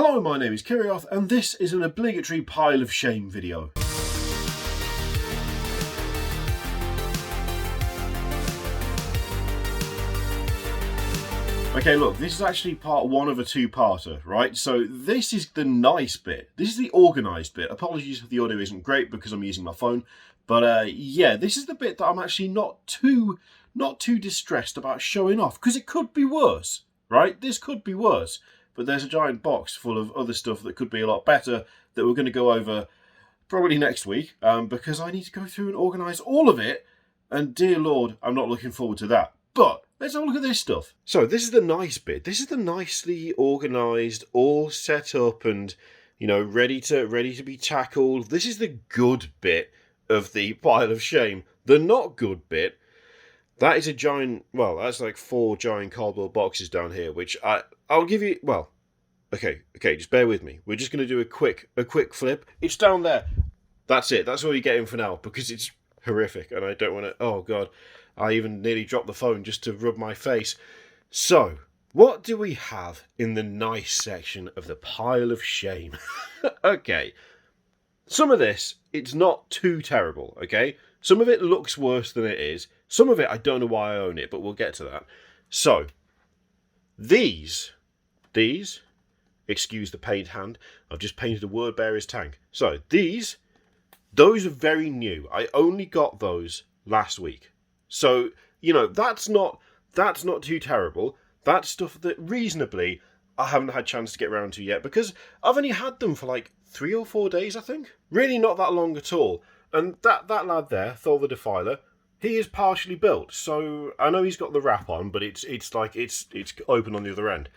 Hello, my name is Kirioth, and this is an obligatory pile of shame video. Okay, look, this is actually part one of a two-parter, right? So this is the nice bit. This is the organised bit. Apologies if the audio isn't great because I'm using my phone. But yeah, this is the bit that I'm actually not too distressed about showing off, because it could be worse, right? This could be worse. But there's a giant box full of other stuff that could be a lot better that we're going to go over probably next week, because I need to go through and organise all of it. And dear Lord, I'm not looking forward to that. But let's have a look at this stuff. So this is the nice bit. This is the nicely organised, all set up and, you know, ready to be tackled. This is the good bit of the pile of shame. The not good bit, that is a giant, well, that's like 4 giant cardboard boxes down here, which I'll give you, well, okay, just bear with me. We're just going to do a quick flip. It's down there. That's it. That's all you're getting for now, because it's horrific, and I don't want to, oh God. I even nearly dropped the phone just to rub my face. So, what do we have in the nice section of the pile of shame? Okay. Some of this, it's not too terrible, okay? Some of it looks worse than it is. Some of it, I don't know why I own it, but we'll get to that. So, these, excuse the paint hand, I've just painted a word bearer's tank. So, those are very new. I only got those last week. So, you know, that's not too terrible. That's stuff that reasonably I haven't had a chance to get around to yet, because I've only had them for like 3 or 4 days, I think. Really not that long at all. And that lad there, Thor the Defiler, he is partially built. So I know he's got the wrap on, but it's open on the other end.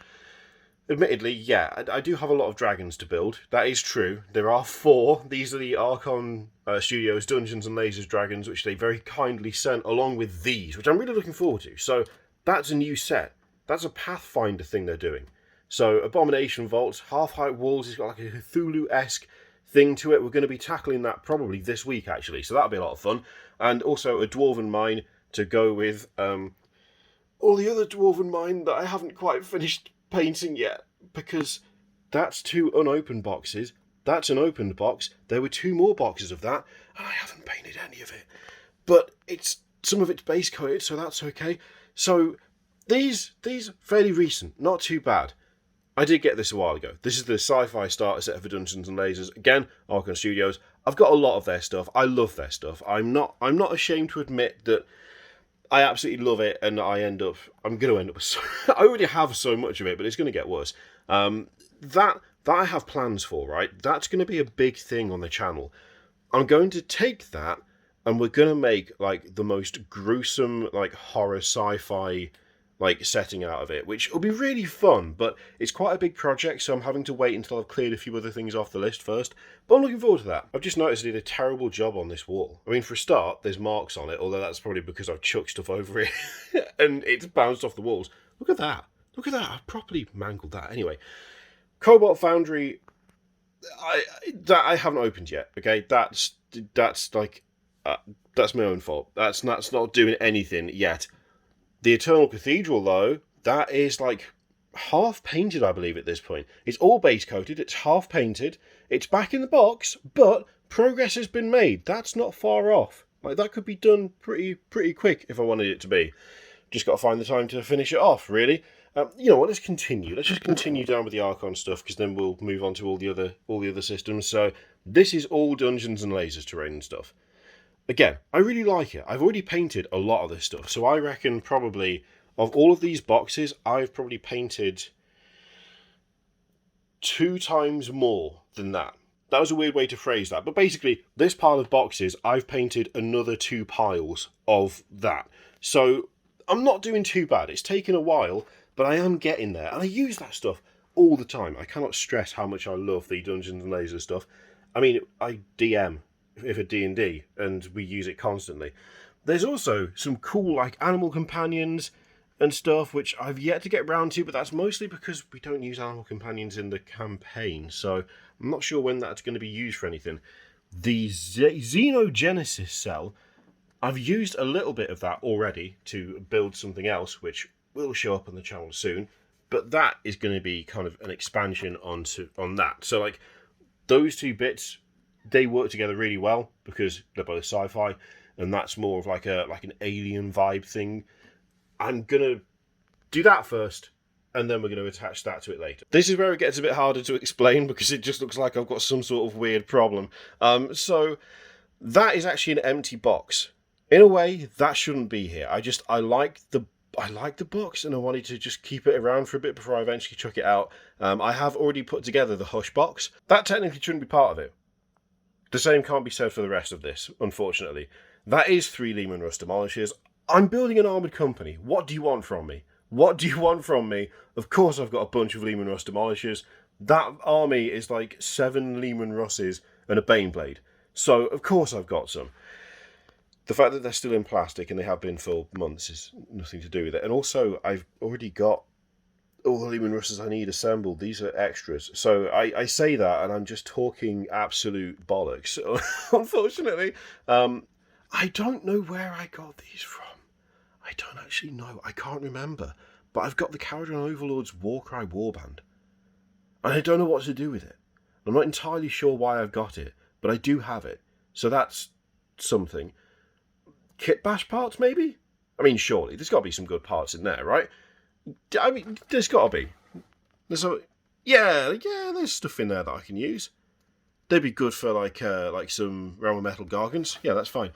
Admittedly, yeah, I do have a lot of dragons to build. That is true. There are 4. These are the Archon Studios Dungeons and Lasers dragons, which they very kindly sent along with these, which I'm really looking forward to. So that's a new set. That's a Pathfinder thing they're doing. So Abomination Vaults, half-height walls. It's got like a Cthulhu-esque thing to it. We're going to be tackling that probably this week, actually. So that'll be a lot of fun. And also a Dwarven Mine to go with all the other Dwarven Mine that I haven't quite finished painting yet, because that's 2 unopened boxes. That's an opened box. There were 2 more boxes of that, and I haven't painted any of it. But some of it's base coated, so that's okay. So these fairly recent, not too bad. I did get this a while ago. This is the sci-fi starter set for Dungeons and Lasers. Again, Archon Studios. I've got a lot of their stuff. I love their stuff. I'm not ashamed to admit that I absolutely love it, and I'm going to end up with I already have so much of it, but it's going to get worse. That I have plans for, right? That's going to be a big thing on the channel. I'm going to take that, and we're going to make, like, the most gruesome, like, horror sci-fi, like, setting out of it, which will be really fun, but it's quite a big project, so I'm having to wait until I've cleared a few other things off the list first, but I'm looking forward to that. I've just noticed I did a terrible job on this wall. I mean, for a start, there's marks on it, although that's probably because I've chucked stuff over it, and it's bounced off the walls. Look at that. Look at that. I've properly mangled that. Anyway, Cobalt Foundry, I haven't opened yet, okay? That's like, that's my own fault. That's not doing anything yet. The Eternal Cathedral, though, that is like half painted, I believe, at this point. It's all base coated, it's half painted, it's back in the box, but progress has been made. That's not far off. Like, that could be done pretty quick if I wanted it to be. Just got to find the time to finish it off, really. You know what, let's continue. Let's just continue down with the Archon stuff, because then we'll move on to all the other systems. So, this is all Dungeons and Lasers terrain and stuff. Again, I really like it. I've already painted a lot of this stuff, so I reckon probably, of all of these boxes, I've probably painted 2 times more than that. That was a weird way to phrase that, but basically, this pile of boxes, I've painted another 2 piles of that. So, I'm not doing too bad. It's taken a while, but I am getting there, and I use that stuff all the time. I cannot stress how much I love the Dungeons and Lasers stuff. I mean, I DM if a D&D, and we use it constantly. There's also some cool, like, animal companions and stuff, which I've yet to get round to, but that's mostly because we don't use animal companions in the campaign, so I'm not sure when that's going to be used for anything. The Xenogenesis cell, I've used a little bit of that already to build something else, which will show up on the channel soon, but that is going to be kind of an expansion on that. So like those two bits, they work together really well because they're both sci-fi, and that's more of like an alien vibe thing. I'm gonna do that first, and then we're going to attach that to it later. This is where it gets a bit harder to explain because it just looks like I've got some sort of weird problem. So that is actually an empty box. In a way, that shouldn't be here. I like the box, and I wanted to just keep it around for a bit before I eventually chuck it out. I have already put together the Hush box. That technically shouldn't be part of it. The same can't be said for the rest of this, unfortunately. That is 3 Leman Russ Demolishers. I'm building an armoured company. What do you want from me? What do you want from me? Of course I've got a bunch of Leman Russ Demolishers. That army is like 7 Leman Russes and a Baneblade. So, of course I've got some. The fact that they're still in plastic, and they have been for months, is nothing to do with it. And also, I've already got all the Leman Russes I need assembled. These are extras. So I say that, and I'm just talking absolute bollocks, unfortunately. I don't know where I got these from. I don't actually know. I can't remember. But I've got the Caradron Overlord's Warcry Warband. And I don't know what to do with it. I'm not entirely sure why I've got it, but I do have it. So that's something. Kit bash parts, maybe? I mean, surely. There's got to be some good parts in there, right? I mean, there's got to be. Yeah, there's stuff in there that I can use. They'd be good for, like some Realm of Metal Gargants. Yeah, that's fine.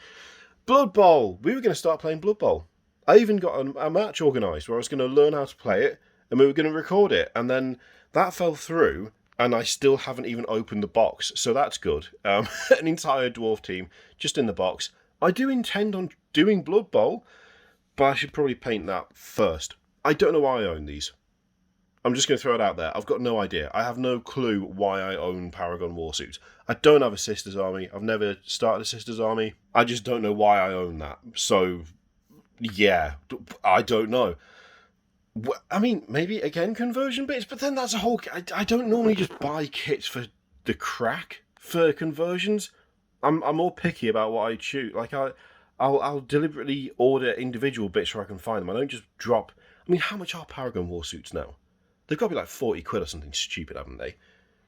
Blood Bowl. We were going to start playing Blood Bowl. I even got a match organised where I was going to learn how to play it, and we were going to record it, and then that fell through, and I still haven't even opened the box, so that's good. An entire dwarf team just in the box. I do intend on doing Blood Bowl, but I should probably paint that first. I don't know why I own these. I'm just going to throw it out there. I've got no idea. I have no clue why I own Paragon Warsuits. I don't have a Sisters Army. I've never started a Sisters Army. I just don't know why I own that. So, yeah, I don't know. I mean, maybe, again, conversion bits, but then that's a whole... I don't normally just buy kits for the crack for conversions. I'm more picky about what I choose. Like, I'll deliberately order individual bits where I can find them. I don't just drop... I mean, how much are Paragon Warsuits now? They've got to be like 40 quid or something stupid, haven't they?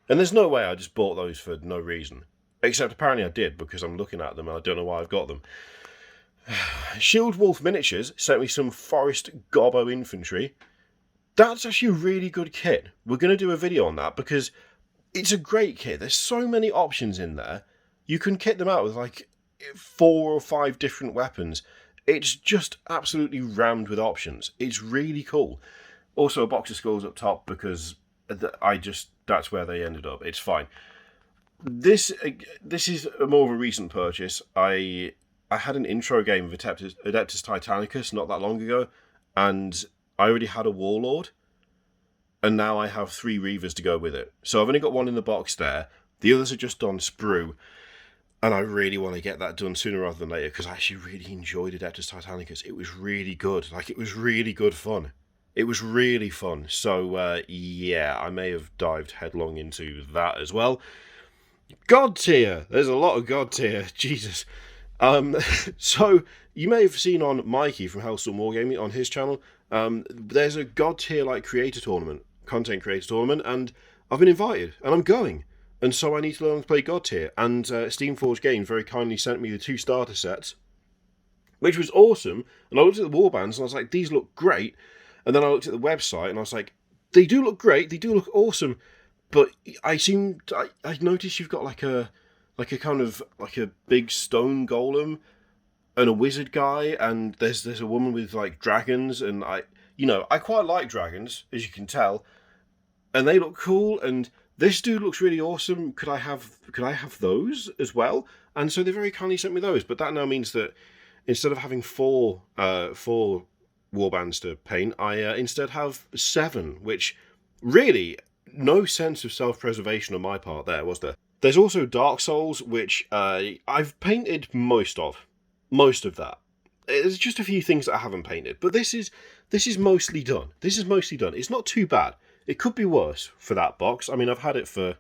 And there's no way I just bought those for no reason. Except apparently I did, because I'm looking at them and I don't know why I've got them. Shield Wolf Miniatures sent me some Forest Gobbo Infantry. That's actually a really good kit. We're going to do a video on that, because it's a great kit. There's so many options in there. You can kit them out with like 4 or 5 different weapons. It's just absolutely rammed with options. It's really cool. Also, a box of skulls up top, because that's where they ended up. It's fine. This is more of a recent purchase. I had an intro game of Adeptus Titanicus not that long ago, and I already had a Warlord, and now I have 3 Reavers to go with it. So I've only got one in the box there. The others are just on sprue, and I really want to get that done sooner rather than later, because I actually really enjoyed Adeptus Titanicus. It was really good. Like, it was really good fun. It was really fun. So, yeah, I may have dived headlong into that as well. God tier. There's a lot of God tier. Jesus. So, you may have seen on Mikey from Hellstorm Wargaming on his channel, there's a God tier like creator tournament, content creator tournament, and I've been invited, and I'm going. And so I need to learn to play God tier. And Steamforged Games very kindly sent me the 2 starter sets, which was awesome. And I looked at the warbands, and I was like, these look great. And then I looked at the website, and I was like, they do look great, they do look awesome, but I noticed you've got like a kind of like a big stone golem and a wizard guy, and there's a woman with like dragons, and I quite like dragons, as you can tell, and they look cool, and this dude looks really awesome. Could I have those as well? And so they very kindly sent me those, but that now means that instead of having four warbands to paint, I instead have 7, which really no sense of self-preservation on my part there, was there? There's also Dark Souls, which I've painted most of that. There's just a few things that I haven't painted, but this is mostly done. This is mostly done. It's not too bad. It could be worse for that box. I mean, I've had it for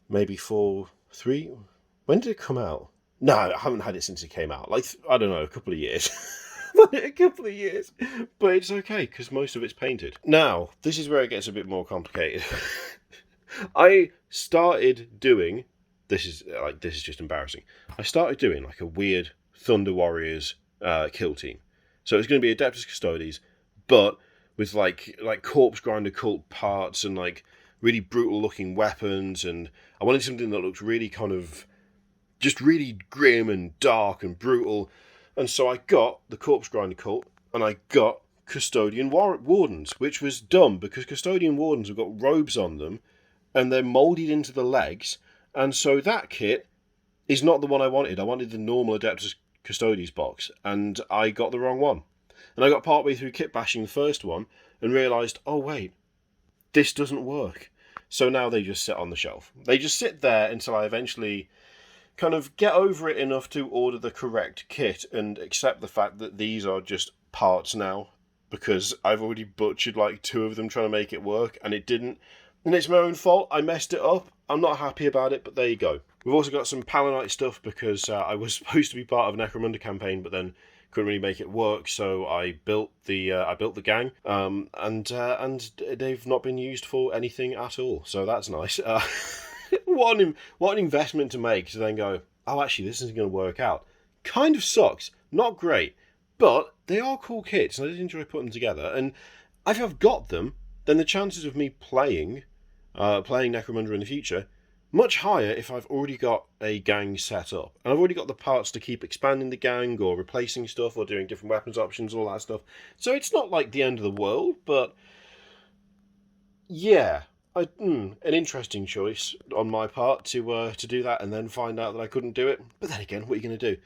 maybe 3. When did it come out? No, I haven't had it since it came out. Like, I don't know, a couple of years. on it a couple of years. But it's okay, because most of it's painted. Now, this is where it gets a bit more complicated. I started doing... This is just embarrassing. I started doing like a weird Thunder Warriors kill team. So it's going to be Adeptus Custodes, but with like corpse grinder cult parts and like really brutal looking weapons, and I wanted something that looked really kind of just really grim and dark and brutal. And so I got the corpse grinder cult and I got custodian wardens, which was dumb because custodian wardens have got robes on them and they're moulded into the legs. And so that kit is not the one I wanted. I wanted the normal Adeptus Custodes box, and I got the wrong one. And I got partway through kit bashing the first one and realised, oh wait, this doesn't work. So now they just sit on the shelf. They just sit there until I eventually kind of get over it enough to order the correct kit and accept the fact that these are just parts now, because I've already butchered like 2 of them trying to make it work, and it didn't. And it's my own fault. I messed it up. I'm not happy about it, but there you go. We've also got some Palanite stuff because I was supposed to be part of a Necromunda campaign, but then couldn't really make it work. So I built the gang, and they've not been used for anything at all. So that's nice. What an investment to make to then go, oh, actually, this isn't going to work out. Kind of sucks. Not great, but they are cool kits, and I did enjoy putting them together. And if I've got them, then the chances of me playing Necromunda in the future, much higher if I've already got a gang set up. And I've already got the parts to keep expanding the gang or replacing stuff or doing different weapons options, all that stuff. So it's not like the end of the world, but yeah, an interesting choice on my part to do that and then find out that I couldn't do it. But then again, what are you going to do?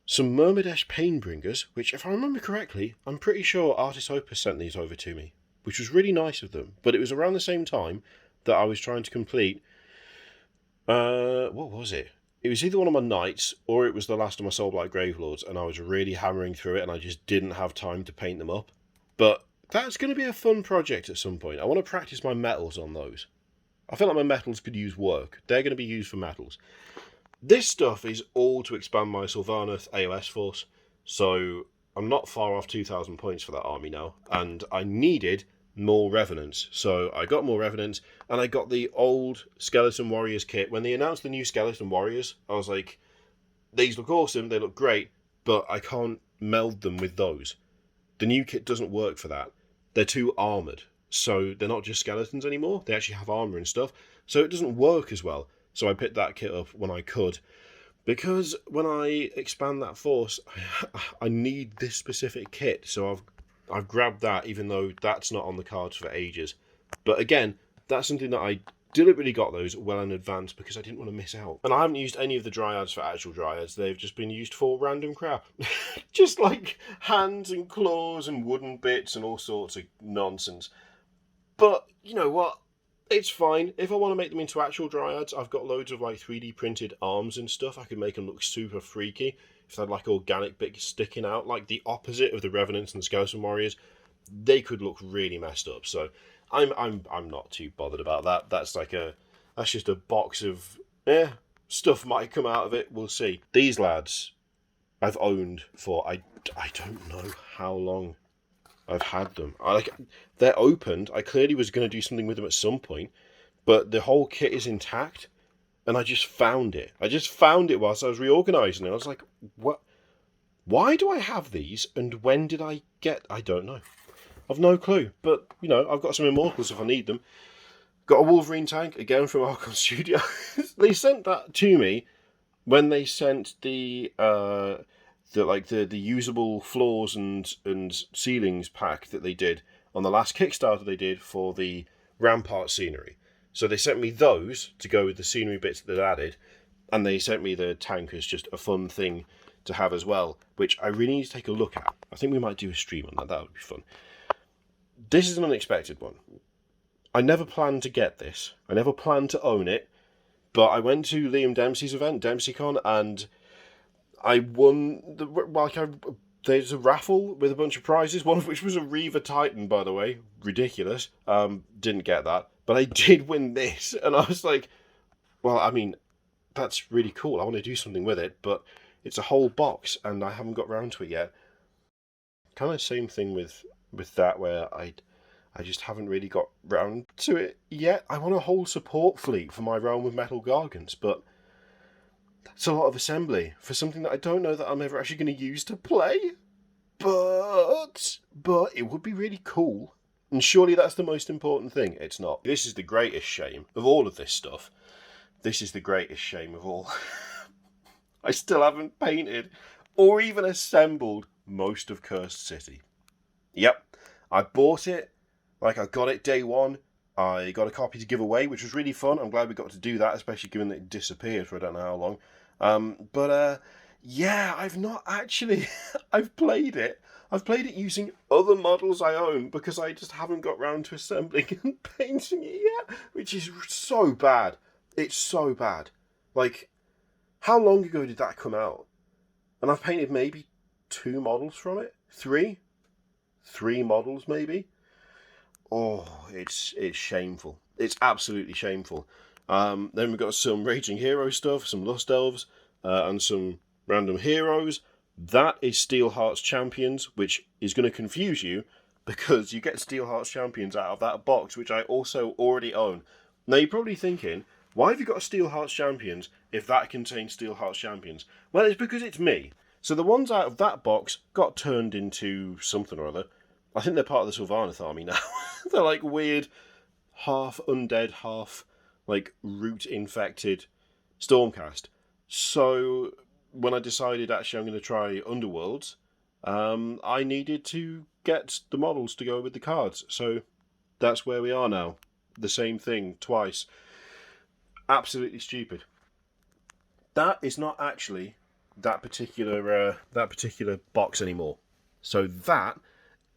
Some Myrmidesh Painbringers, which if I remember correctly, I'm pretty sure Artis Opus sent these over to me, which was really nice of them. But it was around the same time that I was trying to complete... what was it? It was either one of my knights or it was the last of my Soulblight Gravelords, and I was really hammering through it and I just didn't have time to paint them up. But that's going to be a fun project at some point. I want to practice my metals on those. I feel like my metals could use work. They're going to be used for metals. This stuff is all to expand my Sylvaneth AOS force, so I'm not far off 2,000 points for that army now, and I needed more Revenants. So I got more Revenants, and I got the old Skeleton Warriors kit. When they announced the new Skeleton Warriors, I was like, these look awesome, they look great, but I can't meld them with those. The new kit doesn't work for that. They're too armoured, so they're not just skeletons anymore, they actually have armour and stuff, so it doesn't work as well. So I picked that kit up when I could, because when I expand that force, I need this specific kit, so I've grabbed that, even though that's not on the cards for ages. But again, that's something that I deliberately got those well in advance because I didn't want to miss out. And I haven't used any of the Dryads for actual Dryads, they've just been used for random crap. Just like hands and claws and wooden bits and all sorts of nonsense. But, you know what? It's fine. If I want to make them into actual Dryads, I've got loads of like 3D printed arms and stuff. I could make them look super freaky. If they had like organic bits sticking out, like the opposite of the Revenants and the Skeleton Warriors, they could look really messed up. So I'm not too bothered about that. That's just a box of stuff might come out of it. We'll see. These lads I've owned for I don't know how long. I've had them. They're opened. I clearly was going to do something with them at some point, but the whole kit is intact, and I just found it. I just found it whilst I was reorganising it. I was like, what? Why do I have these, and when did I get... I don't know. I've no clue, but, you know, I've got some Immortals if I need them. Got a Wolverine tank, again from Archon Studio. They sent that to me when they sent the usable floors and ceilings pack that they did on the last Kickstarter they did for the Rampart scenery. So they sent me those to go with the scenery bits that they'd added, and they sent me the tank as just a fun thing to have as well, which I really need to take a look at. I think we might do a stream on that. That would be fun. This is an unexpected one. I never planned to get this. I never planned to own it, but I went to Liam Dempsey's event, DempseyCon, and I won there's a raffle with a bunch of prizes, one of which was a Reaver Titan, by the way. Ridiculous. Didn't get that. But I did win this, and I was like, well, I mean, that's really cool. I want to do something with it, but it's a whole box, and I haven't got round to it yet. kind of same thing with that, where I just haven't really got round to it yet. I want a whole support fleet for my Realm of Metal Gargants, but that's a lot of assembly for something that I don't know that I'm ever actually going to use to play. But it would be really cool. And surely that's the most important thing. It's not. This is the greatest shame of all of this stuff. This is the greatest shame of all. I still haven't painted or even assembled most of Cursed City. Yep, I bought it. Like, I got it day one. I got a copy to give away, which was really fun. I'm glad we got to do that, especially given that it disappeared for I don't know how long. Yeah, I've not actually... I've played it. I've played it using other models I own because I just haven't got round to assembling and painting it yet, which is so bad. It's so bad. Like, how long ago did that come out? And I've painted maybe 2 models from it? 3? 3 models, maybe? Oh, it's shameful. It's absolutely shameful. Then we've got some Raging Hero stuff, some Lust Elves, and some random heroes. That is Steel Hearts Champions, which is going to confuse you because you get Steel Hearts Champions out of that box, which I also already own. Now, you're probably thinking, why have you got a Steel Hearts Champions if that contains Steel Hearts Champions? Well, it's because it's me. So the ones out of that box got turned into something or other. I think they're part of the Sylvaneth army now. They're like weird, half undead, half like root-infected Stormcast. So when I decided actually I'm going to try Underworlds, I needed to get the models to go with the cards. So that's where we are now. The same thing twice. Absolutely stupid. That is not actually that particular box anymore. So that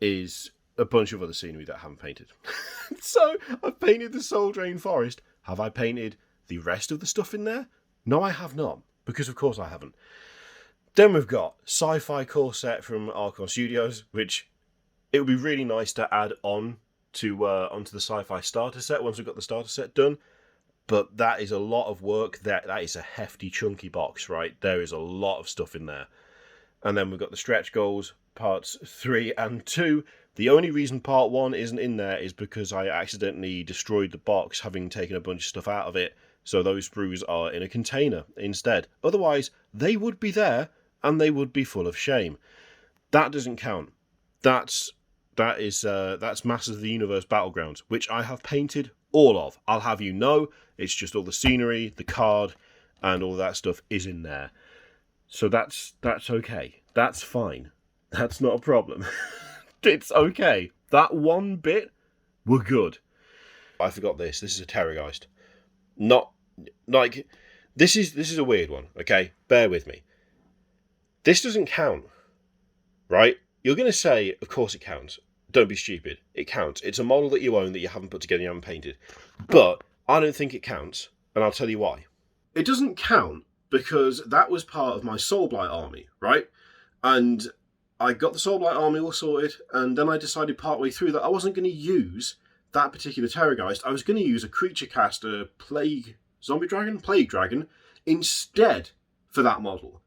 is a bunch of other scenery that I haven't painted. So I've painted the Soul Drain Forest. Have I painted the rest of the stuff in there? No, I have not, because of course I haven't. Then we've got Sci-Fi Core Set from Archon Studios, which it would be really nice to add on to onto the Sci-Fi Starter Set once we've got the Starter Set done. But that is a lot of work. That is a hefty, chunky box, right? There is a lot of stuff in there. And then we've got the Stretch Goals, parts 3 and 2. The only reason part 1 isn't in there is because I accidentally destroyed the box, having taken a bunch of stuff out of it. So those sprues are in a container instead. Otherwise, they would be there, and they would be full of shame. That doesn't count. That's Masters of the Universe Battlegrounds, which I have painted all of. I'll have you know, it's just all the scenery, the card, and all that stuff is in there. So that's okay. That's fine. That's not a problem. It's okay. That one bit, we're good. I forgot this. This is a Terrorgeist. Not like this is a weird one. Okay, bear with me. This doesn't count, right? You're going to say, of course it counts. Don't be stupid. It counts. It's a model that you own that you haven't put together, you haven't painted. But I don't think it counts, and I'll tell you why. It doesn't count because that was part of my Soulblight army, right? And I got the Soulblight army all sorted, and then I decided partway through that I wasn't going to use that particular Terrorgeist. I was going to use a creature caster Plague Dragon, instead for that model.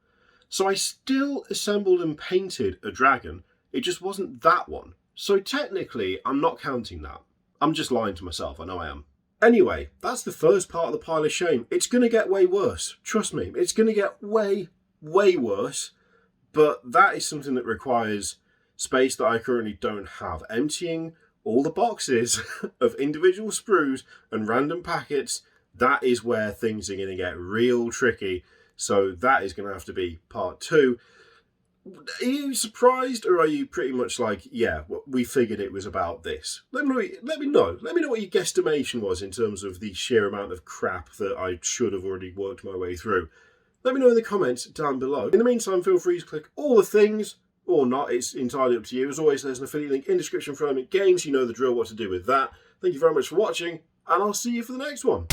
So I still assembled and painted a dragon. It just wasn't that one. So technically, I'm not counting that. I'm just lying to myself. I know I am. Anyway, that's the first part of the pile of shame. It's going to get way worse. Trust me. It's going to get way, way worse. But that is something that requires space that I currently don't have. Emptying all the boxes of individual sprues and random packets, that is where things are going to get real tricky. So that is going to have to be part 2. Are you surprised, or are you pretty much like, yeah, we figured it was about this? Let me know. Let me know what your guesstimation was in terms of the sheer amount of crap that I should have already worked my way through. Let me know in the comments down below. In the meantime, feel free to click all the things, or not. It's entirely up to you. As always, there's an affiliate link in the description for Element Games. You know the drill, what to do with that. Thank you very much for watching, and I'll see you for the next one.